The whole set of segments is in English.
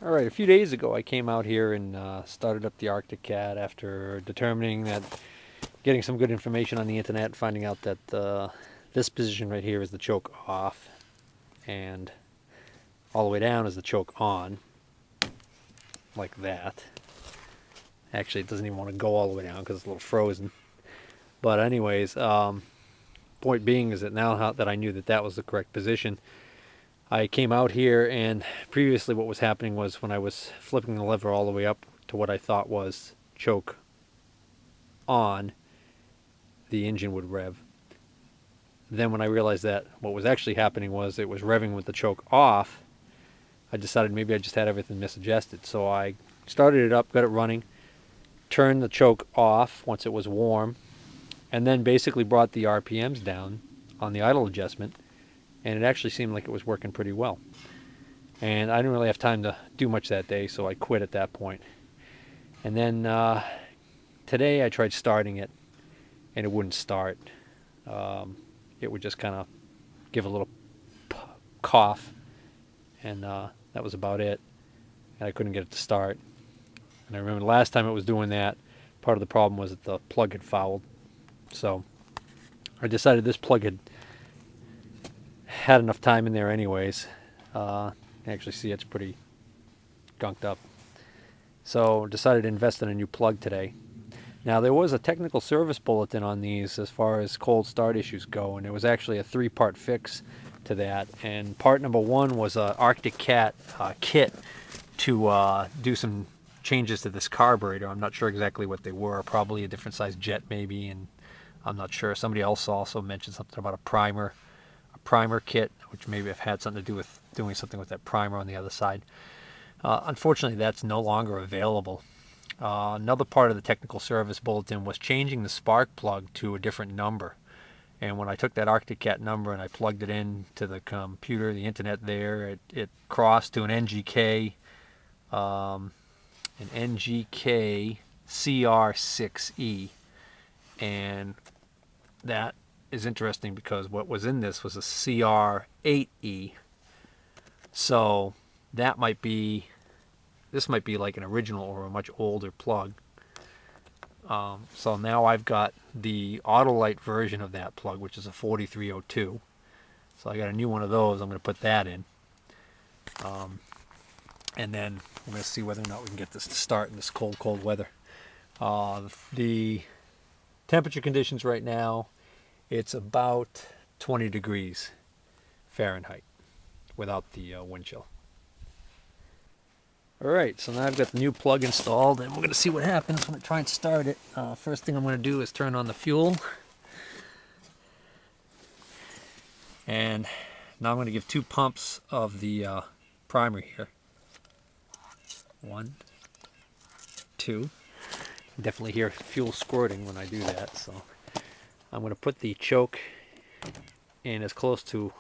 All right, a few days ago I came out here and started up the Arctic Cat after determining that, getting some good information on the internet, finding out that this position right here is the choke off, and all the way down is the choke on, like that. Actually, it doesn't even want to go all the way down because it's a little frozen. But anyways, point being is that now that I knew that that was the correct position, I came out here, and previously what was happening was when I was flipping the lever all the way up to what I thought was choke on, the engine would rev. Then when I realized that what was actually happening was it was revving with the choke off, I decided maybe I just had everything misadjusted. So I started it up, got it running, turned the choke off once it was warm, and then basically brought the RPMs down on the idle adjustment, and it actually seemed like it was working pretty well. And I didn't really have time to do much that day, so I quit at that point. And then today I tried starting it, and it wouldn't start. It would just kind of give a little cough, and that was about it. And I couldn't get it to start. And I remember the last time it was doing that, part of the problem was that the plug had fouled. So I decided this plug had enough time in there anyways. You can actually see it's pretty gunked up. So decided to invest in a new plug today. Now there was a technical service bulletin on these as far as cold start issues go, and there was actually a 3-part fix to that. And part number 1 was a Arctic Cat kit to do some changes to this carburetor. I'm not sure exactly what they were. Probably a different size jet maybe, and I'm not sure. Somebody else also mentioned something about a primer kit, which maybe have had something to do with doing something with that primer on the other side. Unfortunately, that's no longer available. Another part of the technical service bulletin was changing the spark plug to a different number. And when I took that Arctic Cat number and I plugged it in to the computer, the internet there, it crossed to an NGK CR6E. And that is interesting because what was in this was a CR8E. So that might be, this might be like an original or a much older plug. So now I've got the Autolite version of that plug, which is a 4302. So I got a new one of those. I'm going to put that in. And then we're going to see whether or not we can get this to start in this cold weather. The temperature conditions right now, it's about 20 degrees Fahrenheit without the wind chill. Alright, so now I've got the new plug installed, and we're going to see what happens when I try and start it. First thing I'm going to do is turn on the fuel. And now I'm going to give 2 pumps of the primer here. 1, 2. You can definitely hear fuel squirting when I do that, so I'm going to put the choke in as close to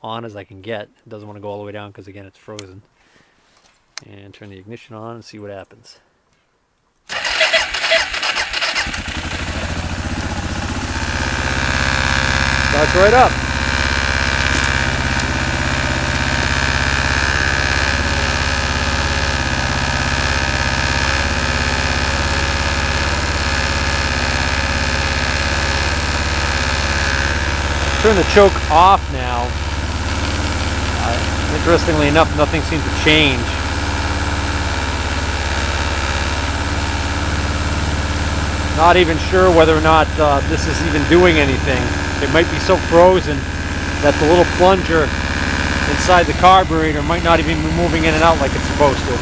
on as I can get. It doesn't want to go all the way down because, again, it's frozen. And turn the ignition on and see what happens. Starts right up. Turn the choke off now. Interestingly enough, nothing seemed to change. Not even sure whether or not this is even doing anything. It might be so frozen that the little plunger inside the carburetor might not even be moving in and out like it's supposed to.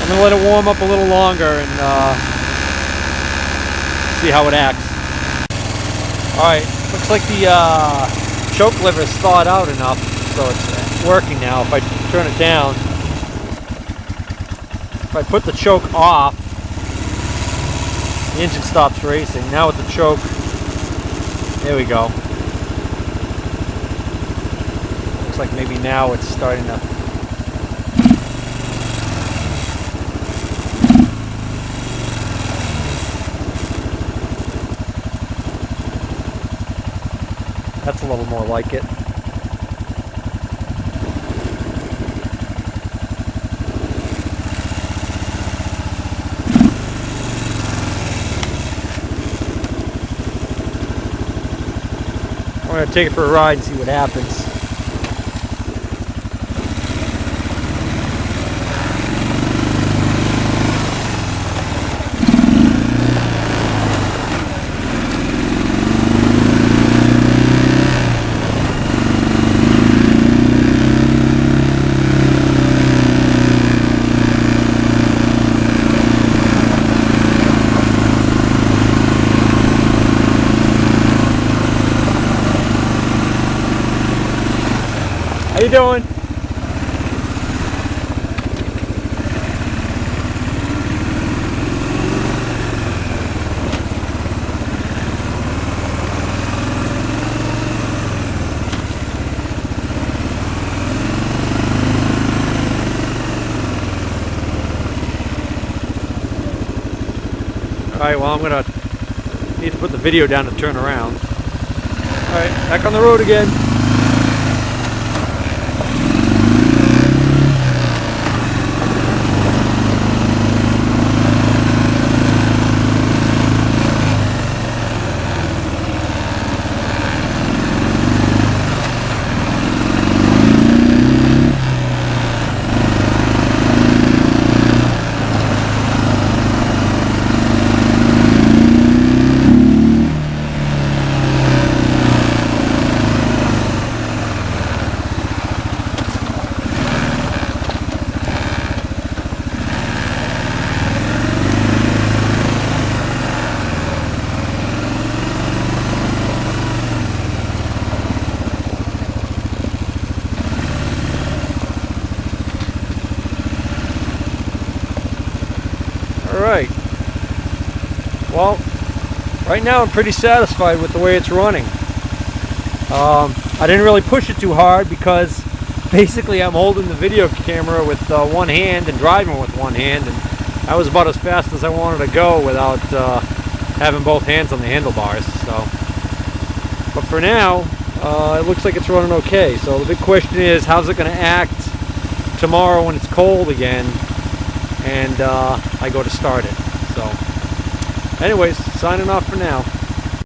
I'm going to let it warm up a little longer and see how it acts. Alright, looks like the choke lever is thawed out enough, so it's working now. If I turn it down, if I put the choke off, the engine stops racing. Now with the choke, there we go. Looks like maybe now it's starting to a little more like it. I'm going to take it for a ride and see what happens. How you doing? Alright, well, I'm gonna need to put the video down to turn around. Alright, back on the road again. Alright, well, right now I'm pretty satisfied with the way it's running. I didn't really push it too hard because basically I'm holding the video camera with one hand and driving with one hand, and that was about as fast as I wanted to go without having both hands on the handlebars. So, but for now, it looks like it's running okay. So the big question is, how's it going to act tomorrow when it's cold again and I go to start it. So anyways, signing off for now.